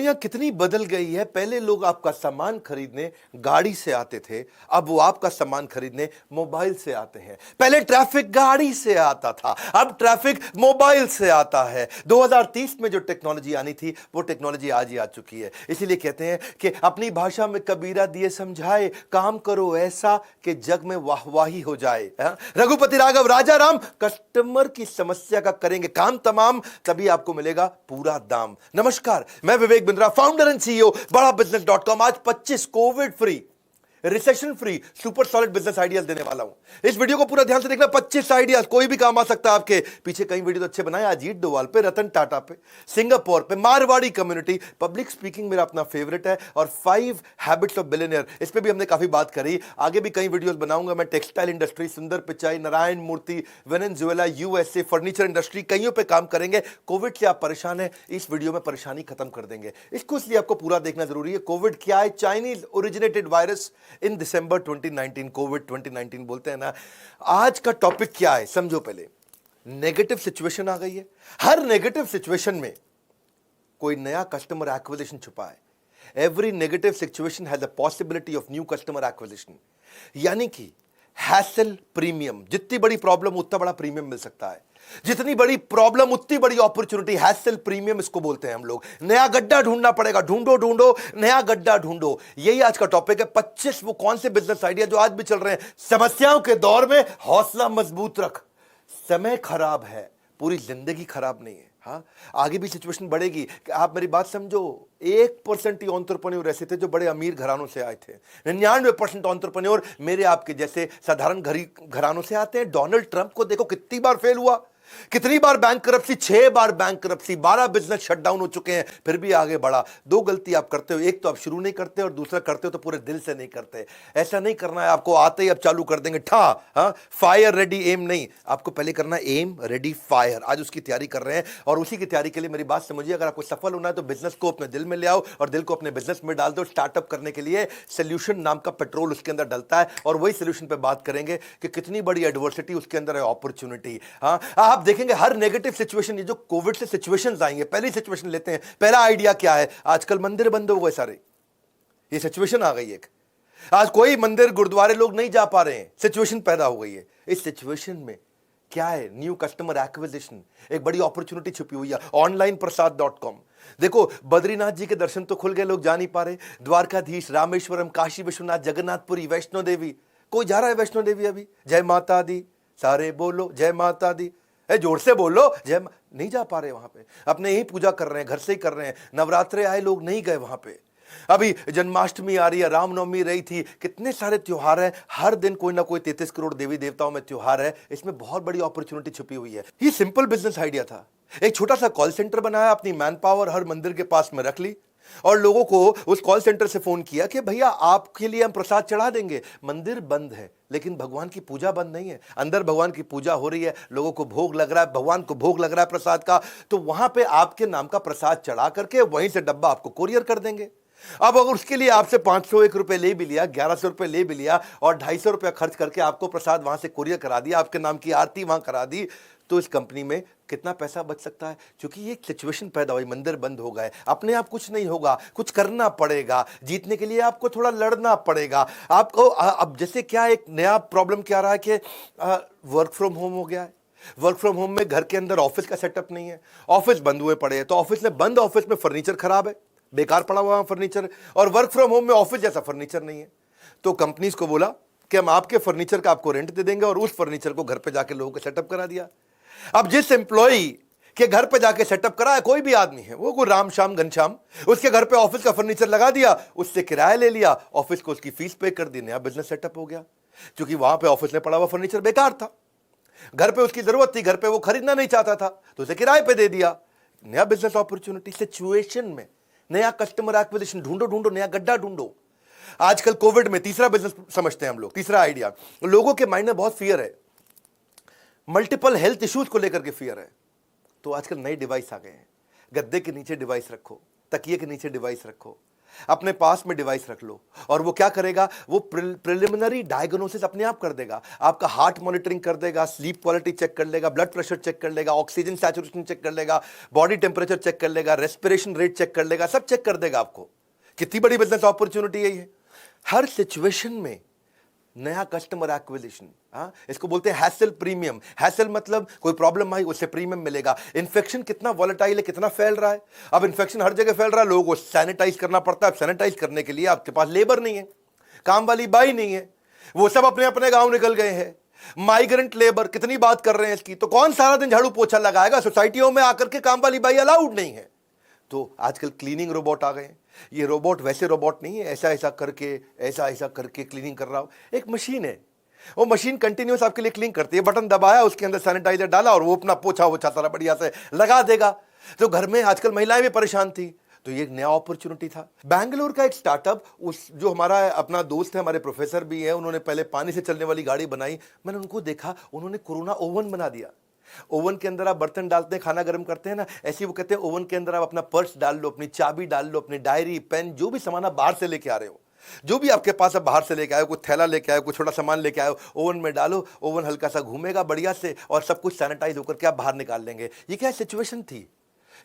दुनिया कितनी बदल गई है। पहले लोग आपका सामान खरीदने गाड़ी से आते थे, अब वो आपका सामान खरीदने मोबाइल से आते हैं। पहले ट्रैफिक गाड़ी से आता था, अब ट्रैफिक मोबाइल से आता है। 2030 में जो टेक्नोलॉजी आनी थी वो टेक्नोलॉजी आज ही आ चुकी है। इसीलिए कहते हैं कि अपनी भाषा में कबीरा दिए समझाए, काम करो ऐसा कि जग में वाहवाही हो जाए। रघुपति राघव राजा राम, कस्टमर की समस्या का करेंगे काम तमाम, तभी आपको मिलेगा पूरा दाम। नमस्कार, मैं Vivek Bindra, founder and CEO बड़ा बिजनेस .com। आज 25 Covid free, recession free, super solid business ideas देने वाला हूं। इस वीडियो को पूरा ध्यान से देखना। 25 आइडियाज, कोई भी काम आ सकता है आपके। पीछे कई वीडियो तो अच्छे बनाए, अजीत डोवाल पे, रतन टाटा पे, सिंगापुर पे, मारवाड़ी कम्युनिटी, पब्लिक स्पीकिंग मेरा अपना फेवरेट है, और 5 हैबिट्स ऑफ बिलियनियर, इस पे भी हमने काफी बात करी। आगे भी कई वीडियोस बनाऊंगा मैं। टेक्सटाइल इंडस्ट्री, सुंदर पिचाई, नारायण मूर्ति, वेनेजुएला, यूएसए, फर्नीचर इंडस्ट्री, कईयों पे काम करेंगे। कोविड से आप परेशान हैं, इस वीडियो में परेशानी खत्म कर देंगे। इसको इसलिए आपको पूरा देखना जरूरी है। कोविड क्या है? Chinese originated virus in December 2019, Covid 2019 बोलते हैं ना। आज का टॉपिक क्या है समझो। पहले नेगेटिव सिचुएशन आ गई है। हर नेगेटिव सिचुएशन में कोई नया कस्टमर एक्विजिशन छुपा है। Every negative situation has a possibility of new customer acquisition. यानी कि हैसल प्रीमियम, जितनी बड़ी प्रॉब्लम उतना बड़ा प्रीमियम मिल सकता है, जितनी बड़ी प्रॉब्लम उतनी बड़ी अपॉर्चुनिटी। हैसल प्रीमियम इसको बोलते हैं हम लोग। नया गड्ढा ढूंढना पड़ेगा, ढूंढो ढूंढो नया गड्ढा ढूंढो। यही आज का टॉपिक है। 25 वो कौन से बिजनेस आइडिया जो आज भी चल रहे हैं। समस्याओं के दौर में हौसला मजबूत रख। समय खराब है, पूरी जिंदगी खराब नहीं है। हाँ, आगे भी सिचुएशन बढ़ेगी। आप मेरी बात समझो। 1% ही एंटरप्रेन्योर ऐसे थे जो बड़े अमीर घरानों से आए थे। 99% एंटरप्रेन्योर मेरे आपके जैसे साधारण घरानों से आते हैं। डोनाल्ड ट्रंप को देखो कितनी बार फेल हुआ, कितनी बार बैंक करप्सी, 6 बार बैंक करप्सी, 12 बिजनेस शटडाउन हो चुके हैं, फिर भी आगे बढ़ा। 2 गलती आप करते हो, एक तो आप शुरू नहीं करते और दूसरा करते हो तो पूरे दिल से नहीं करते। ऐसा नहीं करना है आपको, आते ही अब चालू कर देंगे ठा। फायर रेडी एम नहीं, आपको पहले करना है एम रेडी फायर। आज उसकी तैयारी कर रहे हैं और उसी की तैयारी के लिए मेरी बात समझिए। अगर आपको सफल होना है तो बिजनेस को अपने दिल में ले आओ और दिल को अपने बिजनेस में डाल दो। स्टार्टअप करने के लिए सोल्यूशन नाम का पेट्रोल उसके अंदर डलता है, और वही सोल्यूशन पे बात करेंगे कि कितनी बड़ी एडवर्सिटी उसके अंदर है, अपॉर्चुनिटी। आप देखेंगे हर नेगेटिव सिचुएशन, ये जो कोविड से सिचुएशंस आएंगे, पहली सिचुएशन लेते हैं। पहला आइडिया क्या है? आजकल मंदिर बंद हो गए सारे, ये सिचुएशन आ गई एक। आज कोई मंदिर गुरुद्वारे लोग नहीं जा पा रहे हैं, सिचुएशन पैदा हो गई है। इस सिचुएशन में क्या है? न्यू कस्टमर एक्विजिशन, एक बड़ी अपॉर्चुनिटी छुपी हुई है। ऑनलाइन प्रसाद.com। देखो, बद्रीनाथ जी के दर्शन तो खुल गए, लोग जा नहीं पा रहे। द्वारकाधीश, रामेश्वरम, काशी विश्वनाथ, जगन्नाथपुरी, वैष्णो देवी। कोई जा रहा है वैष्णो देवी अभी? जय माता दी, सारे बोलो जय माता दी, जोर से बोलो जय। नहीं जा पा रहे वहां पे, अपने ही पूजा कर रहे हैं, घर से ही कर रहे हैं। नवरात्रे आए, लोग नहीं गए वहां पे। अभी जन्माष्टमी आ रही है, रामनवमी रही थी, कितने सारे त्योहार हैं। हर दिन कोई ना कोई 33 करोड़ देवी देवताओं में त्योहार है। इसमें बहुत बड़ी अपॉर्चुनिटी छुपी हुई है। ये सिंपल बिजनेस आइडिया था। एक छोटा सा कॉल सेंटर बनाया, अपनी मैन पावर हर मंदिर के पास में रख ली और लोगों को उस कॉल सेंटर से फोन किया कि भैया आपके लिए हम प्रसाद चढ़ा देंगे। मंदिर बंद है लेकिन भगवान की पूजा बंद नहीं है। अंदर भगवान की पूजा हो रही है, लोगों को भोग लग रहा है, भगवान को भोग लग रहा है प्रसाद का। तो वहां पे आपके नाम का प्रसाद चढ़ा करके वहीं से डब्बा आपको कोरियर कर देंगे। अब अगर उसके लिए आपसे 501 रुपए ले भी लिया, 1100 रुपए ले भी लिया और 250 रुपया खर्च करके आपको प्रसाद वहां से कोरियर करा दिया, आपके नाम की आरती वहां करा दी, तो इस कंपनी में कितना पैसा बच सकता है? क्योंकि ये सिचुएशन पैदा हुई, मंदिर बंद हो गए। अपने आप कुछ नहीं होगा, कुछ करना पड़ेगा। जीतने के लिए आपको थोड़ा लड़ना पड़ेगा आपको। अब जैसे क्या एक नया प्रॉब्लम क्या रहा है कि वर्क फ्रॉम होम हो गया है। वर्क फ्रॉम होम में घर के अंदर ऑफिस का सेटअप नहीं है, ऑफिस बंद हुए पड़े हैं। तो ऑफिस में बंद, ऑफिस में फर्नीचर खराब है, बेकार पड़ा हुआ फर्नीचर, और वर्क फ्रॉम होम में ऑफिस जैसा फर्नीचर नहीं है। तो कंपनीज को बोला कि हम आपके फर्नीचर का आपको रेंट दे देंगे, और उस फर्नीचर को घर पे जाके लोगों को सेटअप करा दिया। अब जिस एम्प्लॉई के घर पे जाके सेटअप करा है, कोई भी आदमी है, वो कोई राम शाम घनश्याम, उसके घर पे ऑफिस का फर्नीचर लगा दिया, उससे किराया ले लिया, ऑफिस को उसकी फीस पे कर दी, नया बिजनेस सेटअप हो गया। क्योंकि वहां पे ऑफिस में पड़ा हुआ फर्नीचर बेकार था, घर पे उसकी जरूरत थी, घर पे वो खरीदना नहीं चाहता था, तो उसे किराए पे दे दिया, नया बिजनेस अपॉर्चुनिटी। सिचुएशन में नया कस्टमर एक्विजिशन ढूंढो, ढूंढो नया गड्ढा ढूंढो। आजकल कोविड में तीसरा बिजनेस समझते हैं हम लोग। तीसरा आइडिया, लोगों के माइंड में बहुत फियर है, मल्टीपल हेल्थ इश्यूज को लेकर के फियर है। तो आजकल नए डिवाइस आ गए हैं। गद्दे के नीचे डिवाइस रखो, तकिए के नीचे डिवाइस रखो। अपने पास में डिवाइस रख लो और वो क्या करेगा, वो प्रिलिमिनरी डायग्नोसिस अपने आप कर देगा, आपका हार्ट मॉनिटरिंग कर देगा, स्लीप क्वालिटी चेक कर लेगा, ब्लड प्रेशर चेक कर लेगा, ऑक्सीजन सैचुरेशन चेक कर लेगा, बॉडी टेम्परेचर चेक कर लेगा, रेस्पिरेशन रेट चेक कर लेगा, सब चेक कर देगा आपको। कितनी बड़ी बिजनेस अपॉर्चुनिटी है ये। हर सिचुएशन में नया कस्टमर एक्विजिशन, इसको बोलते हैं हैसल प्रीमियम। हैसल मतलब कोई प्रॉब्लम आई उससे प्रीमियम मिलेगा। इन्फेक्शन कितना वॉलेटाइल है, कितना फैल रहा है। अब इन्फेक्शन हर जगह फैल रहा है, लोगों को सैनिटाइज करना पड़ता है। अब सैनिटाइज करने के लिए आपके पास लेबर नहीं है, काम वाली बाई नहीं है, वो सब अपने अपने गांव निकल गए हैं। माइग्रेंट लेबर, कितनी बात कर रहे हैं इसकी। तो कौन सारा दिन झाड़ू पोछा लगाएगा, सोसाइटियों में आकर के काम वाली बाई अलाउड नहीं है। तो आजकल क्लीनिंग रोबोट आ गए हैं। ये रोबोट वैसे रोबोट नहीं है ऐसा ऐसा करके क्लीनिंग कर रहा हो, एक मशीन है। वो मशीन कंटिन्यूस आपके लिए क्लीन करती है। बटन दबाया, उसके अंदर सैनिटाइजर डाला और वो अपना पोछा वोछा सारा बढ़िया से लगा देगा। तो घर में आजकल महिलाएं भी परेशान थी, तो ये एक नया अपॉर्चुनिटी था। बैंगलोर का एक स्टार्टअप, उस जो हमारा अपना दोस्त है, हमारे प्रोफेसर भी है, उन्होंने पहले पानी से चलने वाली गाड़ी बनाई। मैंने उनको देखा, उन्होंने कोरोना ओवन बना दिया। ओवन के अंदर आप बर्तन डालते हैं, खाना गर्म करते हैं ना, ऐसे वो कहते हैं ओवन के अंदर आप अपना पर्स डाल लो, अपनी चाबी डाल लो, अपनी डायरी पेन, जो भी सामान आप बाहर से लेके आ रहे हो, जो भी आपके पास आप बाहर से लेके आए हो, कोई थैला लेके आए हो, कोई छोटा सामान लेके आए हो, ओवन में डालो। ओवन हल्का सा घूमेगा बढ़िया से और सब कुछ सैनिटाइज होकर के आप बाहर निकाल लेंगे। ये क्या सिचुएशन थी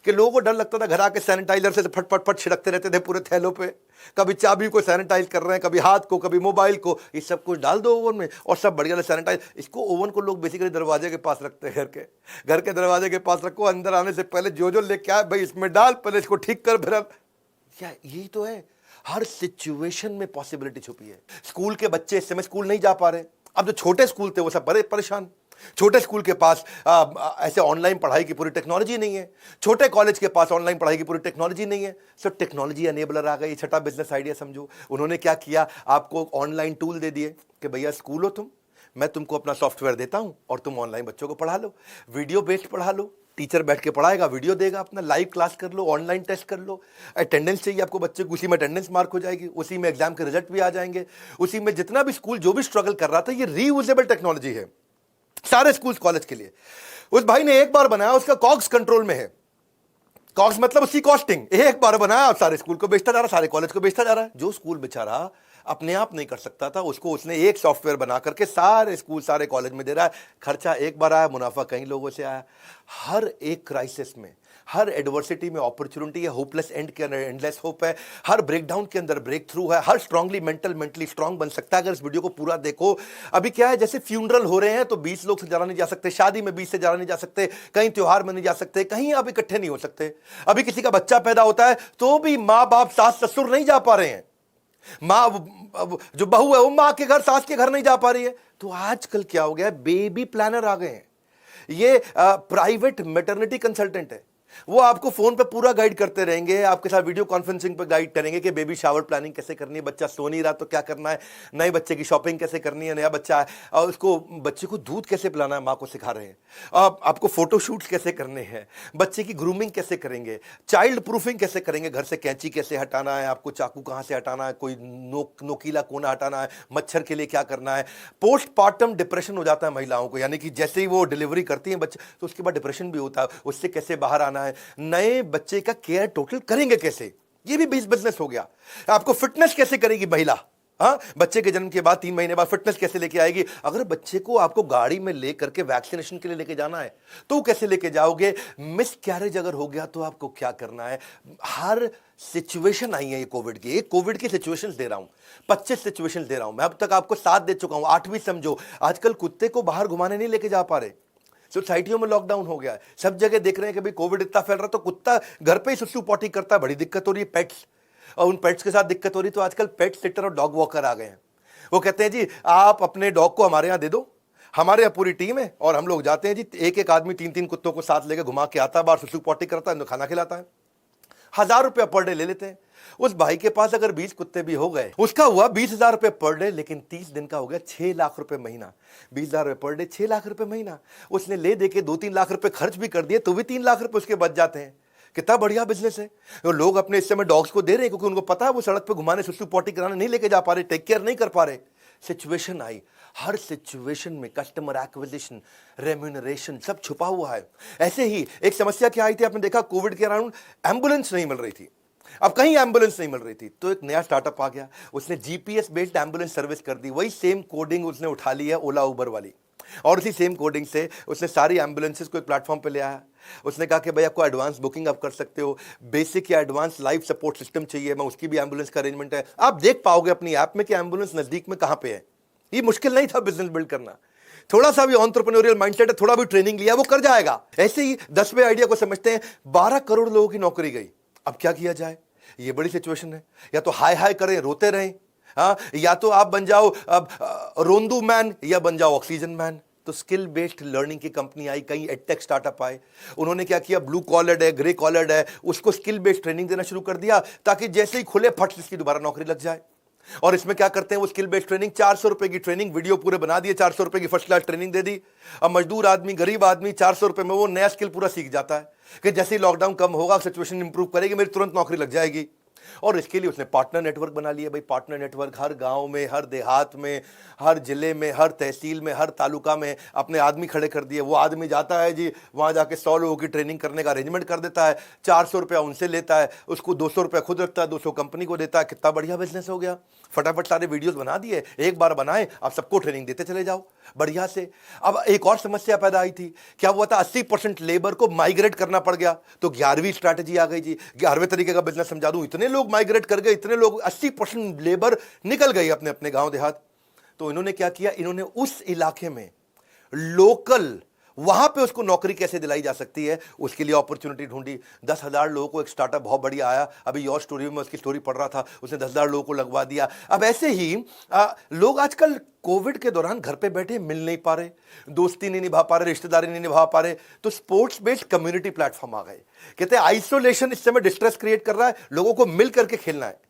कि लोगों को डर लगता था, घर आके सैनिटाइजर से फट फट फट छिड़कते रहते थे पूरे थैलों पे। कभी चाबी को सैनिटाइज कर रहे हैं, कभी हाथ को, कभी मोबाइल को, ये सब कुछ डाल दो ओवन में और सब बढ़िया से सैनिटाइज। इसको ओवन को लोग बेसिकली दरवाजे के पास रखते हैं, घर के दरवाजे के पास रखो, अंदर आने से पहले जो लेके आए भाई इसमें डाल, पहले इसको ठीक कर, फिर क्या यही तो है। हर सिचुएशन में पॉसिबिलिटी छुपी है। स्कूल के बच्चे इस समय स्कूल नहीं जा पा रहे। अब जो छोटे स्कूल थे वो सब बड़े परेशान। छोटे स्कूल के पास ऐसे ऑनलाइन पढ़ाई की पूरी टेक्नोलॉजी नहीं है। छोटे कॉलेज के पास ऑनलाइन पढ़ाई की पूरी टेक्नोलॉजी नहीं है। सो टेक्नोलॉजी एनेबलर आ गई। छठा बिजनेस आइडिया समझो, उन्होंने क्या किया, आपको ऑनलाइन टूल दे दिए कि भैया स्कूल हो तुम, मैं तुमको अपना सॉफ्टवेयर देता हूं और तुम ऑनलाइन बच्चों को पढ़ा लो, वीडियो बेस्ड पढ़ा लो। टीचर बैठ के पढ़ाएगा, वीडियो देगा, अपना लाइव क्लास कर लो, ऑनलाइन टेस्ट कर लो। अटेंडेंस चाहिए आपको बच्चे को, उसी में अटेंडेंस मार्क हो जाएगी, उसी में एग्जाम के रिजल्ट भी आ जाएंगे, उसी में जितना भी स्कूल जो भी स्ट्रगल कर रहा था, ये रीयूजेबल टेक्नोलॉजी है सारे स्कूल कॉलेज के लिए। उस भाई ने एक बार बनाया, उसका कॉग्स कंट्रोल में है। कॉग्स मतलब उसकी कॉस्टिंग, एक बार बनाया और सारे स्कूल को बेचता जा रहा, सारे कॉलेज को बेचता जा रहा है। जो स्कूल बेचारा अपने आप नहीं कर सकता था, उसको उसने एक सॉफ्टवेयर बना करके सारे स्कूल सारे कॉलेज में दे रहा है। खर्चा एक बार आया, मुनाफा कई लोगों से आया। हर एक क्राइसिस में, हर एडवर्सिटी में अपॉर्चुनिटी है। होपलेस एंड के अंदर एंडलेस होप है। हर ब्रेकडाउन के अंदर ब्रेक थ्रू है। हर स्ट्रांगली मेंटली स्ट्रांग बन सकता है अगर इस वीडियो को पूरा देखो। अभी क्या है, जैसे फ्यूनरल हो रहे हैं तो 20 लोग से ज्यादा नहीं जा सकते, शादी में 20 से ज्यादा नहीं जा सकते, कहीं त्योहार में नहीं जा सकते, कहीं आप इकट्ठे नहीं हो सकते। अभी किसी का बच्चा पैदा होता है तो भी माँ बाप सास ससुर नहीं जा पा रहे हैं। माँ जो बहू है वो माँ के घर, सास के घर नहीं जा पा रही है। तो आजकल क्या हो गया, बेबी प्लानर आ गए हैं। ये प्राइवेट मैटरनिटी कंसल्टेंट है, वो आपको फोन पे पूरा गाइड करते रहेंगे, आपके साथ वीडियो कॉन्फ्रेंसिंग पे गाइड करेंगे कि बेबी शावर प्लानिंग कैसे करनी है, बच्चा सो नहीं रहा तो क्या करना है, नए बच्चे की शॉपिंग कैसे करनी है, नया बच्चा है और उसको बच्चे को दूध कैसे पिलाना है, माँ को सिखा रहे हैं। आपको फोटोशूट्स कैसे करने हैं, बच्चे की ग्रूमिंग कैसे करेंगे, चाइल्ड प्रूफिंग कैसे करेंगे, घर से कैंची कैसे हटाना है, आपको चाकू कहाँ से हटाना है, कोई नोकीला कोना हटाना है, मच्छर के लिए क्या करना है। पोस्टपार्टम डिप्रेशन हो जाता है महिलाओं को, यानी कि जैसे ही वो डिलीवरी करती हैं बच्चे तो उसके बाद डिप्रेशन भी होता है, उससे कैसे बाहर आना है। नए बच्चे का केयर टोटल करेंगे कैसे, ये भी बिजनेस हो गया। आपको फिटनेस कैसे करेगी महिला, बच्चे के जन्म के बाद 3 महीने बाद फिटनेस कैसे लेके आएगी। अगर बच्चे को आपको गाड़ी में लेकर के वैक्सीनेशन के लिए लेके जाना है तो कैसे लेके जाओगे। मिस कैरेज अगर हो गया तो आपको क्या करना है। हर सिचुएशन आई है ये कोविड की, एक कोविड की सिचुएशंस दे रहा हूं, 25 सिचुएशंस दे रहा हूं मैं, अब तक आपको 7 दे चुका हूं, 8वीं समझो। आजकल कुत्ते को बाहर घुमाने नहीं लेके जा पा रहे, सोसाइटियों में लॉकडाउन हो गया है, सब जगह देख रहे हैं कि भाई कोविड इतना फैल रहा तो कुत्ता घर पे ही सुसु पॉटी करता है, बड़ी दिक्कत हो रही है। पेट्स, और उन पेट्स के साथ दिक्कत हो रही, तो आजकल पेट सिटर और डॉग वॉकर आ गए हैं। वो कहते हैं जी आप अपने डॉग को हमारे यहाँ दे दो, हमारे यहाँ पूरी टीम है और हम लोग जाते हैं जी, एक आदमी 3 कुत्तों को साथ लेकर घुमा के आता है, बाहर सुसु पॉटी करता है, खाना खिलाता है, 1000 रुपया पर डे ले लेते हैं। उस भाई के पास अगर 20 कुत्ते भी हो गए, उसका हुआ 20,000 रुपए पर डे, लेकिन 30 दिन का हो गया 6 लाख रुपए महीना। 20,000 रुपए पर डे, 6 लाख रुपए महीना। उसने ले दे के 2-3 लाख रुपए खर्च भी कर दिए तो भी 3 लाख रुपए उसके बच जाते हैं। कितना बढ़िया बिजनेस है। तो लोग अपने इस समय डॉग्स को दे रहे हैं क्योंकि उनको पता है वो सड़क पे घुमाने, सुसु पॉटी कराने नहीं लेके जा पा रहे, टेक केयर नहीं कर पा रहे। सिचुएशन आई, हर सिचुएशन में कस्टमर एक्विजिशन, रेम्यूनरेशन सब छुपा हुआ है। ऐसे ही एक समस्या क्या आई थी, आपने देखा कोविड के अराउंड एम्बुलेंस नहीं मिल रही थी। अब कहीं एम्बुलेंस नहीं मिल रही थी तो एक नया स्टार्टअप आ गया, उसने जीपीएस बेस्ड एम्बुलेंस सर्विस कर दी। वही सेम कोडिंग उसने उठा ली है ओला उबर वाली, और उसी सेम कोडिंग से उसने सारी एम्बुलेंसेज को एक प्लेटफॉर्म पे ले आया। उसने कहा कि भाई आपको एडवांस बुकिंग आप कर सकते हो, बेसिक या एडवांस लाइफ सपोर्ट सिस्टम चाहिए, मैं उसकी भी एम्बुलेंस का अरेंजमेंट है। आप देख पाओगे अपनी ऐप में कि एम्बुलेंस नजदीक में कहां पे है। ये मुश्किल नहीं था बिजनेस बिल्ड करना, थोड़ा सा भी एंटरप्रेन्योरियल माइंडसेट है, थोड़ा भी ट्रेनिंग लिया वो कर जाएगा। ऐसे ही 10वें आइडिया को समझते हैं, 12 करोड़ लोगों की नौकरी गई। अब क्या किया जाए, ये बड़ी सिचुएशन है। या तो हाय हाय करें रोते रहें, हाँ, या तो आप बन जाओ अब रोंदू मैन या बन जाओ ऑक्सीजन मैन। तो स्किल बेस्ड लर्निंग की कंपनी आई, कई एडटेक स्टार्टअप आए। उन्होंने क्या किया, ब्लू कॉलर्ड है, ग्रे कॉलर्ड है, उसको स्किल बेस्ड ट्रेनिंग देना शुरू कर दिया ताकि जैसे ही खुले फट इसकी दोबारा नौकरी लग जाए। और इसमें क्या करते हैं वो स्किल बेस्ड ट्रेनिंग, 400 रुपए की ट्रेनिंग, वीडियो पूरे बना दिए, 400 रुपए की फर्स्ट क्लास ट्रेनिंग दे दी। अब मजदूर आदमी, गरीब आदमी 400 रुपए में वो नया स्किल पूरा सीख जाता है कि जैसे ही लॉकडाउन कम होगा, सिचुएशन इंप्रूव करेगी, मेरी तुरंत नौकरी लग जाएगी। और इसके लिए उसने पार्टनर नेटवर्क बना लिया। भाई पार्टनर नेटवर्क हर गांव में, हर देहात में, हर जिले में, हर तहसील में, हर तालुका में अपने आदमी खड़े कर दिए। वो आदमी जाता है जी वहां जाके 100 लोगों की ट्रेनिंग करने का अरेंजमेंट कर देता है, 400 रुपया उनसे लेता है, उसको 200 रुपया खुद रखता है, 200 कंपनी को देता है। कितना बढ़िया बिजनेस हो गया। फटाफट सारे वीडियोस बना दिए, एक बार बनाए, आप सबको ट्रेनिंग देते चले जाओ बढ़िया से। अब एक और समस्या पैदा आई थी, क्या हुआ था, 80% लेबर को माइग्रेट करना पड़ गया। तो 11वीं स्ट्रैटेजी आ गई जी, 11वें तरीके का बिजनेस समझा दूं। इतने लोग माइग्रेट कर गए, इतने लोग, 80% लेबर निकल गई अपने अपने गांव देहात। तो इन्होंने क्या किया, इन्होंने उस इलाके में लोकल, वहां पे उसको नौकरी कैसे दिलाई जा सकती है, उसके लिए अपॉर्चुनिटी ढूंढी। 10,000 लोगों को एक स्टार्टअप बहुत बढ़िया आया, अभी योर स्टोरी में उसकी स्टोरी पढ़ रहा था, उसने 10,000 लोगों को लगवा दिया। अब ऐसे ही लोग आजकल कोविड के दौरान घर पे बैठे मिल नहीं पा रहे, दोस्ती नहीं निभा पा रहे, रिश्तेदारी नहीं निभा पा रहे, तो स्पोर्ट्स बेस्ड कम्युनिटी प्लेटफॉर्म आ गए। कहते हैं आइसोलेशन इस समय डिस्ट्रेस क्रिएट कर रहा है, लोगों को मिल करके खेलना है।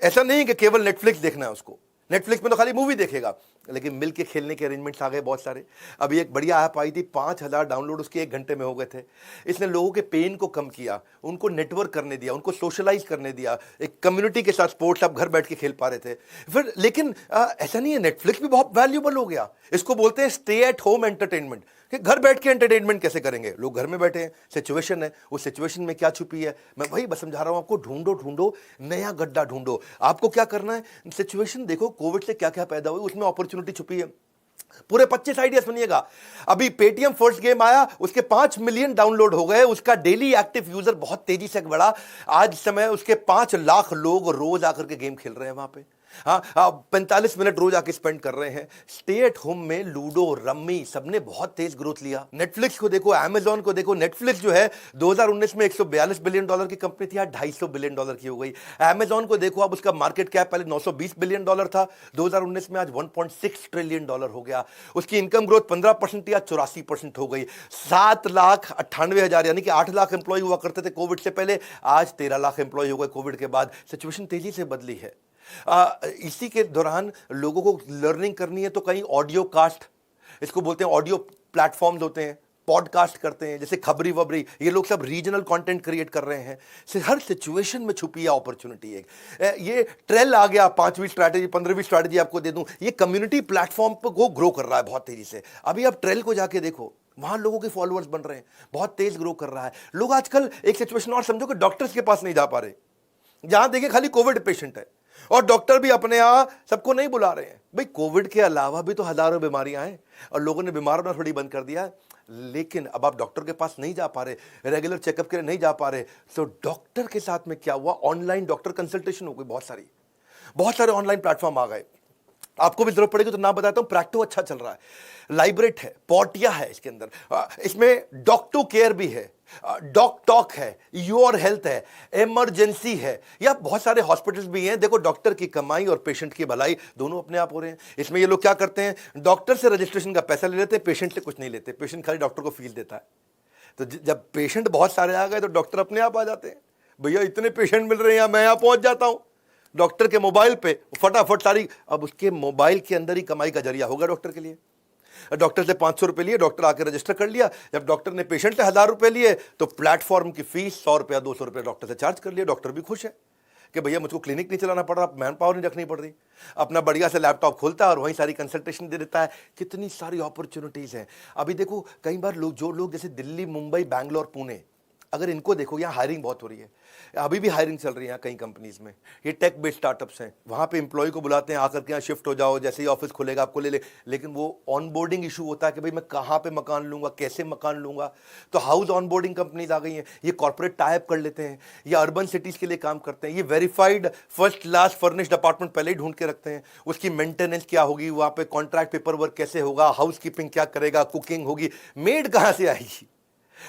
ऐसा नहीं है कि केवल नेटफ्लिक्स देखना है उसको, नेटफ्लिक्स में तो खाली मूवी देखेगा, लेकिन मिल के खेलने के अरेंजमेंट्स आ गए बहुत सारे। अभी एक बढ़िया ऐप आई थी, 5,000 डाउनलोड उसके 1 घंटे में हो गए थे। इसने लोगों के पेन को कम किया, उनको नेटवर्क करने दिया, उनको सोशलाइज करने दिया, एक कम्युनिटी के साथ स्पोर्ट्स आप घर बैठ के खेल पा रहे थे। फिर लेकिन ऐसा नहीं है, नेटफ्लिक्स भी बहुत वैल्यूबल हो गया। इसको बोलते हैं स्टे एट होम एंटरटेनमेंट, कि घर बैठ के एंटरटेनमेंट कैसे करेंगे, लोग घर में बैठे हैं, सिचुएशन है, उस सिचुएशन में क्या छुपी है, मैं वही बस समझा रहा हूं आपको। ढूंढो ढूंढो, नया गड्ढा ढूंढो। आपको क्या करना है, सिचुएशन देखो कोविड से क्या क्या पैदा हुई, उसमें अपॉर्चुनिटी छुपी है। पूरे 25 आइडिया सुनिएगा। अभी पेटीएम फर्स्ट गेम आया, उसके 5 मिलियन डाउनलोड हो गए, उसका डेली एक्टिव यूजर बहुत तेजी से बढ़ा। आज समय उसके 5 लाख लोग रोज आकर के गेम खेल रहे हैं वहां पे। हाँ, 45 मिनट रोज आके स्पेंड कर रहे हैं। स्टे एट होम में लूडो, रम्मी, सबने बहुत तेज ग्रोथ लिया। नेटफ्लिक्स को देखो, अमेजॉन को देखो। नेटफ्लिक्स जो है 2019 में $142 बिलियन की कंपनी थी, आज $250 बिलियन की हो गई। अमेजॉन को देखो, अब उसका मार्केट कैप पहले $920 बिलियन था, 2019 में आज $1.6 ट्रिलियन हो गया। उसकी इनकम ग्रोथ 15% या 84% हो गई। 7,98,000 यानी कि 8 लाख एम्प्लॉय हुआ करते थे कोविड से पहले, आज 13 लाख एम्प्लॉय हो गए कोविड के बाद। सिचुएशन तेजी से बदली है। इसी के दौरान लोगों को लर्निंग करनी है तो कहीं ऑडियो कास्ट, इसको बोलते हैं, ऑडियो प्लेटफॉर्म्स होते हैं, पॉडकास्ट करते हैं, जैसे खबरी वबरी, ये लोग सब रीजनल कंटेंट क्रिएट कर रहे हैं। हर सिचुएशन में छुपी है अपॉर्चुनिटी। एक ये ट्रेल आ गया, 5वीं स्ट्रैटेजी, 15वीं स्ट्रैटेजी आपको दे दूं, ये कम्युनिटी प्लेटफॉर्म को ग्रो कर रहा है बहुत तेजी से। अभी आप ट्रेल को जाके देखो, वहां लोगों के फॉलोअर्स बन रहे हैं, बहुत तेज ग्रो कर रहा है। लोग आजकल एक सिचुएशन और समझो कि डॉक्टर्स के पास नहीं जा पा रहे, जहां देखिए खाली कोविड पेशेंट है, और डॉक्टर भी अपने यहां सबको नहीं बुला रहे हैं। भाई कोविड के अलावा भी तो हजारों बीमारियां हैं, और लोगों ने बीमार होना थोड़ी बंद कर दिया है। लेकिन अब आप डॉक्टर के पास नहीं जा पा रहे, रेगुलर चेकअप के लिए नहीं जा पा रहे, तो डॉक्टर के साथ में क्या हुआ, ऑनलाइन डॉक्टर कंसल्टेशन हो गई। बहुत सारे ऑनलाइन प्लेटफॉर्म आ गए। आपको भी जरूरत पड़ेगी तो नाम बताता हूं, प्रैक्टो अच्छा चल रहा है, लाइब्रेट है, पोर्टिया है इसके अंदर, इसमें डॉक्टो केयर भी है, डॉक टॉक है, योर हेल्थ है, इमरजेंसी है, या बहुत सारे हॉस्पिटल्स भी हैं। देखो, डॉक्टर की कमाई और पेशेंट की भलाई दोनों अपने आप हो रहे हैं। इसमें ये लोग क्या करते हैं, डॉक्टर से रजिस्ट्रेशन का पैसा ले लेते हैं, पेशेंट से कुछ नहीं लेते, पेशेंट खाली डॉक्टर को फीस देता है। तो जब पेशेंट बहुत सारे आ गए तो डॉक्टर अपने आप आ जाते हैं, भैया इतने पेशेंट मिल रहे हैं, मैं यहां पहुंच जाता हूं। डॉक्टर के मोबाइल पे फटाफट सारी, अब उसके मोबाइल के अंदर ही कमाई का जरिया होगा डॉक्टर के लिए। डॉक्टर से 500 रुपए लिए, डॉक्टर आकर रजिस्टर कर लिया। जब डॉक्टर ने पेशेंट से 1,000 रुपए लिए तो प्लेटफॉर्म की फीस 100 रुपया 200 रुपया डॉक्टर से चार्ज कर लिया। डॉक्टर भी खुश है कि भैया मुझको क्लिनिक नहीं चलाना पड़ रहा, मैन पावर नहीं रखनी पड़ रही, अपना बढ़िया से लैपटॉप खोलता है और वहीं सारी कंसल्टेशन दे देता है। कितनी सारी अपॉर्चुनिटीज हैं। अभी देखो, कई बार जो लोग जैसे दिल्ली, मुंबई, बैंगलोर, पुणे, अगर इनको देखो, यहाँ हायरिंग बहुत हो रही है, अभी भी हायरिंग चल रही है यहाँ कई कंपनीज में। ये टेक बेस्ड स्टार्टअप्स हैं, वहाँ पे एम्प्लॉय को बुलाते हैं, आकर के यहाँ शिफ्ट हो जाओ, जैसे ही ऑफिस खुलेगा आपको ले ले। लेकिन वो ऑनबोर्डिंग इशू होता है कि भाई मैं कहाँ पे मकान लूँगा, कैसे मकान लूँगा। तो हाउस ऑनबोर्डिंग कंपनीज आ गई हैं, ये कॉर्पोरेट टाई अप कर लेते हैं, ये अर्बन सिटीज़ के लिए काम करते हैं, ये verified first class furnished apartment पहले ही ढूंढ के रखते हैं। उसकी मेंटेनेंस क्या होगी, वहाँ पे कॉन्ट्रैक्ट पेपर वर्क कैसे होगा, हाउस कीपिंग क्या करेगा, कुकिंग होगी, मेड कहाँ से आएगी।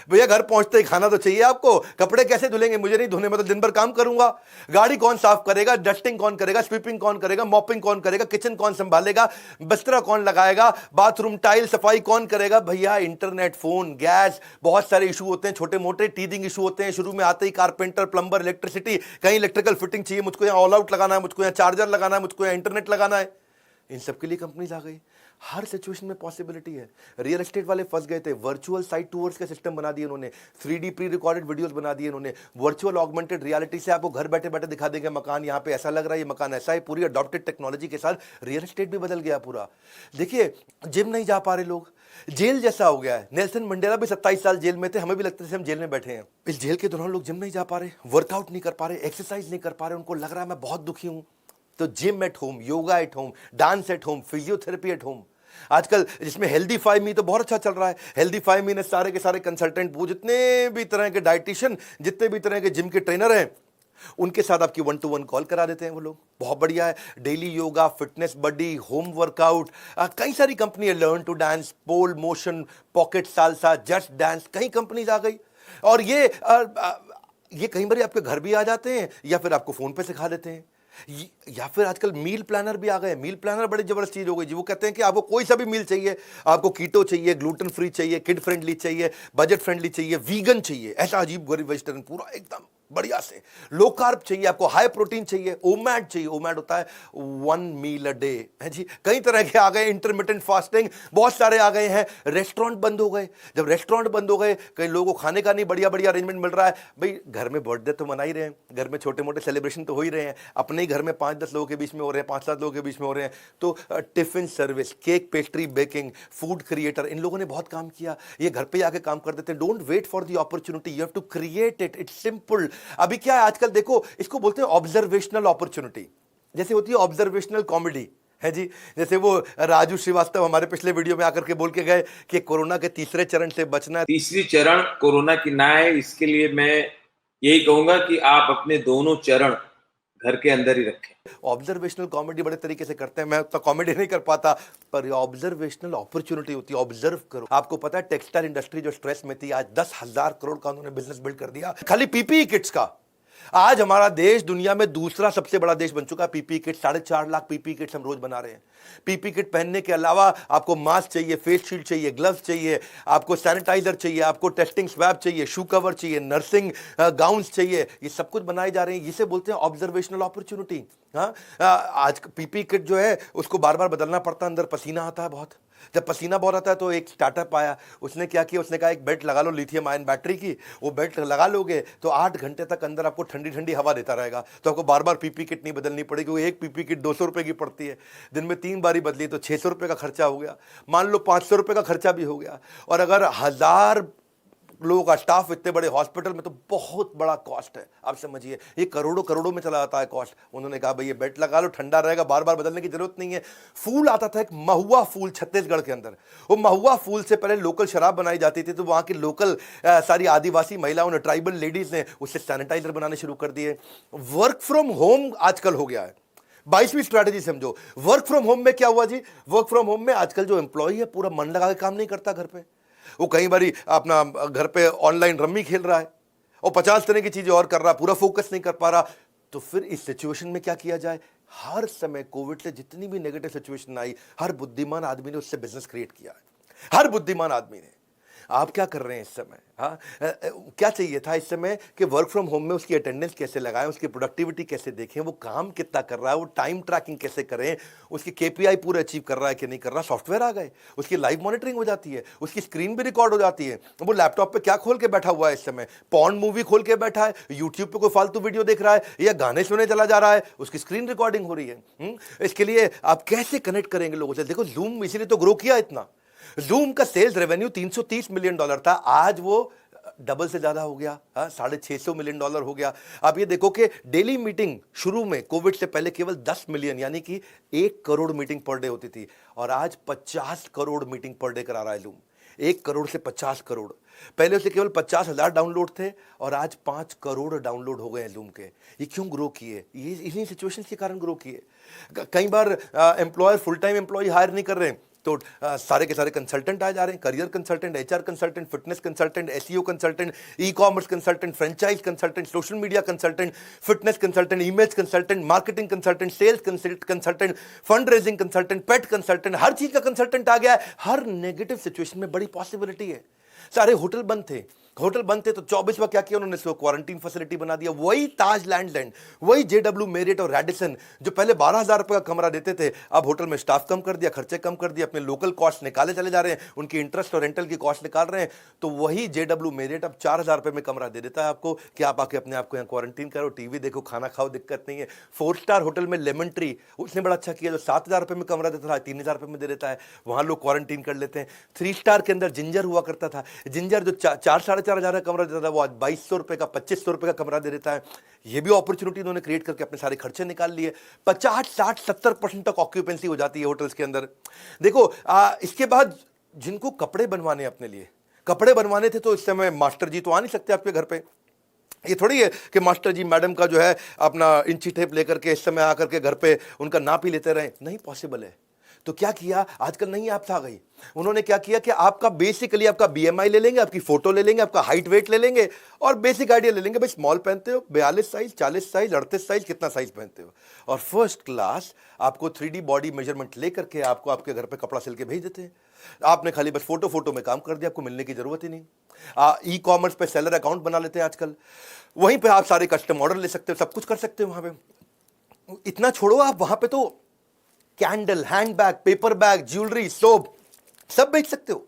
भैया घर पहुंचते ही खाना तो चाहिए आपको, कपड़े कैसे धुलेंगे, मुझे नहीं धोने, मतलब दिन भर काम करूंगा। गाड़ी कौन साफ करेगा, डस्टिंग कौन करेगा, स्वीपिंग कौन करेगा, मॉपिंग कौन करेगा, किचन कौन संभालेगा, बिस्तरा कौन लगाएगा, बाथरूम टाइल सफाई कौन करेगा। भैया इंटरनेट, फोन, गैस, बहुत सारे इशू होते हैं, छोटे मोटे टीदिंग इशू होते हैं। शुरू में आते ही कारपेंटर, प्लंबर, इलेक्ट्रिसिटी, कहीं इलेक्ट्रिकल फिटिंग चाहिए, मुझको यहाँ ऑल आउट लगाना है, मुझको यहाँ चार्जर लगाना है, मुझको यहाँ इंटरनेट लगाना है। इन सब के लिए कंपनीज आ गई। हर सिचुएशन में पॉसिबिलिटी है। रियल एस्टेट वाले फंस गए थे, वर्चुअल साइट टूर्स का सिस्टम बना दिए उन्होंने, 3D प्री रिकॉर्डेड वीडियोस बना दिए उन्होंने, वर्चुअल ऑगमेंटेड रियलिटी से आपको घर बैठे बैठे दिखा देंगे मकान यहाँ पे ऐसा लग रहा है, ये मकान ऐसा है। पूरी अडॉप्टेड टेक्नोलॉजी के साथ रियल एस्टेट भी बदल गया पूरा। देखिए जिम नहीं जा पा रहे लोग, जेल जैसा हो गया है। नेल्सन मंडेला भी 27 साल जेल में थे, हमें भी लगता है हम जेल में बैठे हैं। इस जेल के दौरान लोग जिम नहीं जा पा रहे, वर्कआउट नहीं कर पा रहे, एक्सरसाइज नहीं कर पा रहे, उनको लग रहा है मैं बहुत दुखी हूं। तो gym at home, yoga at home, dance at home, physiotherapy at home. आजकल जिसमें हेल्दीफाई मी तो बहुत अच्छा चल रहा है। हेल्दीफाई मी ने सारे के सारे कंसल्टेंट, वो जितने भी तरह के डाइटिशियन, जितने भी तरह के जिम के ट्रेनर हैं, उनके साथ आपकी 1-to-1 कॉल करा देते हैं वो लोग। बहुत बढ़िया है। Daily yoga, fitness buddy, home workout, कई सारी कंपनी है, learn to dance, pole motion, pocket salsa, just dance, कई कंपनीज आ गई। और ये कई बार आपके घर भी आ जाते हैं या फिर आपको फोन पे सिखा देते हैं। या फिर आजकल मील प्लानर भी आ गए। मील प्लानर बड़ी जबरदस्त चीज हो गई जी। वो कहते हैं कि आपको कोई सा भी मील चाहिए, आपको कीटो चाहिए, ग्लूटेन फ्री चाहिए, किड फ्रेंडली चाहिए, बजट फ्रेंडली चाहिए, वीगन चाहिए, ऐसा अजीब गरीब वेजिटेरियन पूरा एकदम बढ़िया से, लो कार्ब चाहिए, आपको हाई प्रोटीन चाहिए, ओमैड चाहिए। ओमैड होता है 1 मील अ डे है जी। कई तरह के आ गए, इंटरमिटेंट फास्टिंग बहुत सारे आ गए हैं। रेस्टोरेंट बंद हो गए। जब रेस्टोरेंट बंद हो गए, कई लोगों को खाने का नहीं बढ़िया बढ़िया अरेंजमेंट मिल रहा है। भाई घर में बर्थडे तो मना ही रहे हैं, घर में छोटे मोटे सेलिब्रेशन तो हो ही रहे हैं, अपने ही घर में 5-10 लोगों के बीच में हो रहे हैं, 5-7 लोगों के बीच में हो रहे हैं। तो tiffin service, cake pastry baking, food creator, इन लोगों ने बहुत काम किया। ये घर पे आके काम कर देते हैं। Don't wait for the opportunity, you have to create it, it's simple. अभी क्या है आजकल देखो, इसको बोलते हैं ऑब्जर्वेशनल अपॉर्चुनिटी। जैसे होती है ऑब्जर्वेशनल कॉमेडी है जी। जैसे वो राजू श्रीवास्तव हमारे पिछले वीडियो में आकर के बोल के गए कि कोरोना के तीसरे चरण से बचना है। तीसरी चरण कोरोना की ना है, इसके लिए मैं यही कहूंगा कि आप अपने दोनों चरण घर के अंदर ही रखें। ऑब्जर्वेशनल कॉमेडी बड़े तरीके से करते हैं, मैं तो कॉमेडी नहीं कर पाता, पर ऑब्जर्वेशनल अपॉर्चुनिटी होती है। ऑब्जर्व करो। आपको पता है टेक्सटाइल इंडस्ट्री जो स्ट्रेस में थी, आज 10,000 करोड़ का उन्होंने बिजनेस बिल्ड कर दिया खाली पीपीई किट्स का। आज हमारा देश दुनिया में दूसरा सबसे बड़ा देश बन चुका है। PP kit 4.5 lakh PP kits हम रोज बना रहे हैं। पीपी किट पहनने के अलावा आपको मास्क चाहिए, फेस शील्ड चाहिए, ग्लव्स चाहिए, आपको सैनिटाइजर चाहिए, आपको टेस्टिंग स्वैब चाहिए, शू कवर चाहिए, नर्सिंग गाउन्स चाहिए। ये सब कुछ बनाए जा रहे हैं। इसे बोलते हैं ऑब्जर्वेशनल अपॉर्चुनिटी। हाँ, आज पीपी किट जो है उसको बार बार बदलना पड़ता है, अंदर पसीना आता है बहुत। जब पसीना बहुत आता है तो एक स्टार्टअप आया, उसने क्या किया, उसने कहा एक बेल्ट लगा लो लिथियम आयन बैटरी की। वो बेल्ट लगा लोगे तो 8 घंटे तक अंदर आपको ठंडी ठंडी हवा देता रहेगा। तो आपको बार बार पीपी किट नहीं बदलनी पड़ेगी। वो एक पीपी किट 200 रुपए की पड़ती है, दिन में 3 बारी बदली तो 600 रुपए का खर्चा हो गया। मान लो 500 रुपए का खर्चा भी हो गया। और अगर 1000 लोगों का स्टाफ इतने बड़े हॉस्पिटल में, तो बहुत बड़ा कॉस्ट है। आप समझिए ये करोड़ों करोड़ों में चला जाता है कॉस्ट। उन्होंने कहा भाई ये बेल्ट लगा लो, ठंडा रहेगा, बार बार बदलने की जरूरत नहीं है। फूल आता था एक महुआ फूल छत्तीसगढ़ के अंदर। वो महुआ फूल से पहले लोकल शराब बनाई जाती थी, तो वहां की लोकल सारी आदिवासी महिलाओं ने, ट्राइबल लेडीज ने उससे सैनिटाइजर बनाने शुरू कर दिए। वर्क फ्रॉम होम आजकल हो गया है। 22वीं स्ट्रैटेजी समझो। वर्क फ्रॉम होम में क्या हुआ जी, वर्क फ्रॉम होम में आजकल जो एम्प्लॉय है पूरा मन लगा के काम नहीं करता घर पे। वो कई बारी अपना घर पे ऑनलाइन रम्मी खेल रहा है और 50 तरह की चीजें और कर रहा है, पूरा फोकस नहीं कर पा रहा। तो फिर इस सिचुएशन में क्या किया जाए। हर समय कोविड से जितनी भी नेगेटिव सिचुएशन आई, हर बुद्धिमान आदमी ने उससे बिजनेस क्रिएट किया है। हर बुद्धिमान आदमी ने। आप क्या कर रहे हैं इस समय? हाँ, क्या चाहिए था इस समय कि वर्क फ्रॉम होम में उसकी अटेंडेंस कैसे लगाएं, उसकी प्रोडक्टिविटी कैसे देखें, वो काम कितना कर रहा है, वो टाइम ट्रैकिंग कैसे करें, उसकी केपीआई पूरा अचीव कर रहा है कि नहीं कर रहा। सॉफ्टवेयर आ गए, उसकी लाइव मॉनिटरिंग हो जाती है, उसकी स्क्रीन भी रिकॉर्ड हो जाती है। वो लैपटॉप पे क्या खोल के बैठा हुआ है इस समय, पॉर्न मूवी खोल के बैठा है, यूट्यूब पे कोई फालतू वीडियो देख रहा है या गाने सुने चला जा रहा है, उसकी स्क्रीन रिकॉर्डिंग हो रही है। इसके लिए आप कैसे कनेक्ट करेंगे लोगों से? देखो जूम इसीलिए तो ग्रो किया इतना। जूम का सेल्स रेवेन्यू $330 मिलियन था, आज वो डबल से ज्यादा हो गया, $650 मिलियन हो गया। आप ये देखो कि डेली मीटिंग शुरू में कोविड से पहले केवल 10 मिलियन यानी कि 1 करोड़ मीटिंग पर डे होती थी, और आज 50 करोड़ मीटिंग पर डे करा रहा है Loom। 1 करोड़ से 50 करोड़। पहले उसे केवल 50,000 डाउनलोड थे और आज 5 करोड़ डाउनलोड हो गए हैं Loom के। ये क्यों ग्रो किए? ये इन्हीं सिचुएशंस के कारण ग्रो किए। कई बार employer full time employ hire नहीं कर रहे हैं, तो सारे के सारे कंसल्टेंट आ जा रहे हैं, career consultant, HR consultant, fitness consultant, SEO consultant, e commerce consultant, franchise consultant, social media consultant, fitness consultant, image consultant, marketing consultant, sales consultant, fundraising consultant, pet consultant, हर चीज का कंसल्टेंट आ गया है। हर negative situation में बड़ी possibility है। सारे hotel बंद थे, तो 24वां क्या किया उन्होंने? सो क्वारंटीन फैसिलिटी बना दिया। वही ताज लैंड, वही जेडब्ल्यू मेरिट और रैडिसन जो पहले 12,000 रुपए का कमरा देते थे, अब होटल में स्टाफ कम कर दिया, खर्चे कम कर दिया, अपने लोकल कॉस्ट निकाले चले जा रहे हैं, उनकी इंटरेस्ट और रेंटल की कॉस्ट निकाल रहे हैं। तो वही जेडब्ल्यू मेरिट अब 4,000 रुपए में कमरा दे देता है आपको कि आप आके अपने आप को यहाँ क्वारंटीन करो, टीवी देखो, खाना खाओ, दिक्कत नहीं है। 4 स्टार होटल में लेमन ट्री, उसने बड़ा अच्छा किया, जो 7,000 रुपए में कमरा देता था 3,000 रुपए में दे देता है, वहां लोग क्वारंटीन कर लेते हैं। 3 स्टार के अंदर जिंजर हुआ करता था, जिंजर जो 4-4,500 का कमरा देता था, वो आज 2,200 रुपए का, 2,500 रुपए का कमरा दे देता है। ये भी अपॉर्चुनिटी उन्होंने क्रिएट करके अपने सारे खर्चे निकाल लिए। 50, 60, 70% तक ऑक्यूपेंसी हो जाती है होटल्स के अंदर। देखो इसके बाद जिनको कपड़े बनवाने अपने लिए कपड़े बनवाने थे, तो इस समय मास्टर जी तो आ नहीं सकते आपके घर पे। ये थोड़ी है कि मास्टर जी मैडम का जो है अपना इंची टेप लेकर के इस समय आकर के घर पे उनका नाप ही लेते रहे, नहीं पॉसिबल है। तो क्या किया, आजकल नई ऐप्स आ गई, उन्होंने क्या किया कि आपका बेसिकली आपका बीएमआई ले लेंगे, आपकी फोटो ले लेंगे, आपका हाइट वेट ले लेंगे और बेसिक आइडिया ले लेंगे, भाई स्मॉल पहनते हो 42 साइज, 40 साइज, 38 साइज, कितना साइज पहनते हो, और फर्स्ट क्लास आपको 3D बॉडी मेजरमेंट लेकर के आपको आपके घर पे कपड़ा सिल के भेज देते हैं। आपने खाली बस फोटो में काम कर दिया, आपको मिलने की जरूरत ही नहीं। ई कॉमर्स पे सेलर अकाउंट बना लेते हैं आजकल, वहीं पे आप सारे कस्टम ऑर्डर ले सकते हो, सब कुछ कर सकते हो वहां पे। इतना छोड़ो, आप वहां पे तो candle, handbag, paper bag, jewellery, soap सब बेच सकते हो,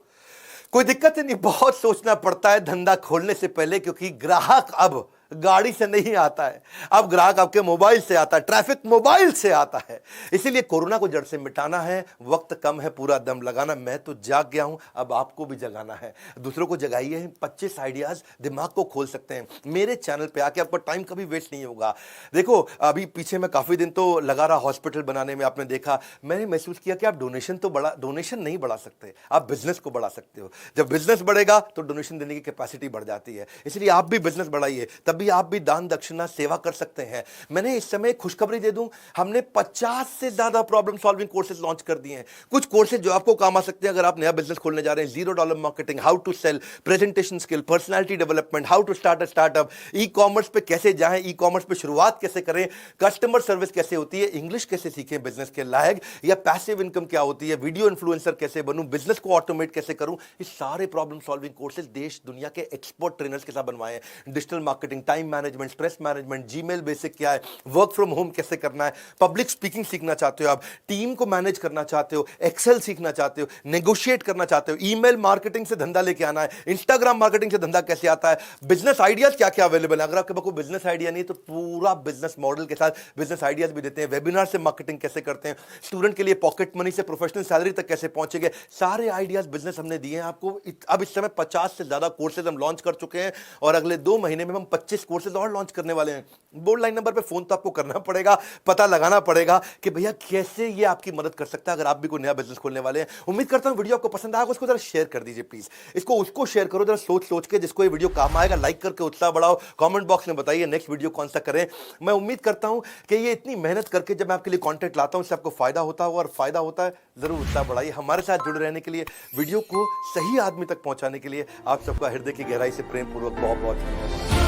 कोई दिक्कत ही नहीं। बहुत सोचना पड़ता है धंधा खोलने से पहले, क्योंकि ग्राहक अब गाड़ी से नहीं आता है, अब ग्राहक आपके मोबाइल से आता है, ट्रैफिक मोबाइल से आता है। इसीलिए कोरोना को जड़ से मिटाना है, वक्त कम है, पूरा दम लगाना। मैं तो जाग गया हूं, अब आपको भी जगाना है, दूसरों को जगाइए। 25 आइडियाज दिमाग को खोल सकते हैं। मेरे चैनल पे आके आपका टाइम कभी वेस्ट नहीं होगा। देखो अभी पीछे मैं काफी दिन तो लगा रहा हॉस्पिटल बनाने में, आपने देखा, मैंने महसूस किया कि आप डोनेशन नहीं बढ़ा सकते, आप बिजनेस को बढ़ा सकते हो। जब बिजनेस बढ़ेगा तो डोनेशन देने की कैपेसिटी बढ़ जाती है। इसलिए आप भी बिजनेस बढ़ाइए, तब भी आप भी दान दक्षिणा सेवा कर सकते हैं। मैंने इस समय खुशखबरी दे दूं, हमने 50 से ज्यादा प्रॉब्लम सॉल्विंग कोर्सेज लॉन्च कर दिए हैं। कुछ कोर्सेज जो आपको काम आ सकते हैं अगर आप नया बिजनेस खोलने जा रहे हैं। $0 marketing, how to sell, presentation skill, personality development, how to start a startup, e-commerce पे कैसे जाएं, ई कॉमर्स पे शुरुआत कैसे करें, कस्टमर सर्विस कैसे होती है, इंग्लिश कैसे सीखें बिजनेस के लायक, या पैसिव इनकम क्या होती है, वीडियो इन्फ्लुएंसर कैसे बनूं, बिजनेस को ऑटोमेट कैसे करूं, ये सारे प्रॉब्लम सॉल्विंग कोर्सेज देश दुनिया के एक्सपर्ट ट्रेनर्स के साथ बनवाए हैं। Digital marketing, time management, stress management, Gmail basic क्या है, वर्क फ्रॉम होम कैसे करना है, पब्लिक स्पीकिंग सीखना चाहते हो आप, टीम को मैनेज करना चाहते हो, एक्सेल सीखना चाहते हो, नेगोशिएट करना चाहते हो, ईमेल मार्केटिंग से धंधा लेके आना है, इंस्टाग्राम मार्केटिंग से धंधा कैसे आता है, बिजनेस आइडियाज क्या क्या अवेलेबल है। अगर आपके पास कोई बिजनेस आइडिया नहीं है तो पूरा बिजनेस मॉडल के साथ बिजनेस आइडियाज भी देते हैं। वेबिनार से मार्केटिंग कैसे करते हैं, स्टूडेंट के लिए पॉकेट मनी से प्रोफेशनल सैलरी तक कैसे पहुंचेंगे, सारे आइडियाज बिजनेस हमने दिए हैं आपको। अब इस समय 50 से ज्यादा कोर्सेज हम लॉन्च कर चुके हैं और अगले 2 महीने में हम 25 कोर्सेज और लॉन्च करने वाले हैं। बोर्ड लाइन नंबर पे फोन तो आपको करना पड़ेगा, पता लगाना पड़ेगा कि भैया कैसे ये आपकी मदद कर सकता है अगर आप भी कोई नया बिजनेस खोलने वाले हैं। उम्मीद करता हूं वीडियो आपको पसंद आएगा, उसको जरा शेयर कर दीजिए प्लीज, इसको उसको शेयर करो जरा सोच के, जिसको ये वीडियो काम आएगा। लाइक करके उत्साह बढ़ाओ, कमेंट बॉक्स में बताइए नेक्स्ट वीडियो कौन सा करें। मैं उम्मीद करता हूं कि ये इतनी मेहनत करके जब मैं आपके लिए कंटेंट लाता हूं इससे आपको फायदा होता हो, और फायदा होता है जरूर उत्साह बढ़ाइए। हमारे साथ जुड़े रहने के लिए, वीडियो को सही आदमी तक पहुंचाने के लिए आप सबका हृदय की गहराई से प्रेम पूर्वक बहुत बहुत धन्यवाद।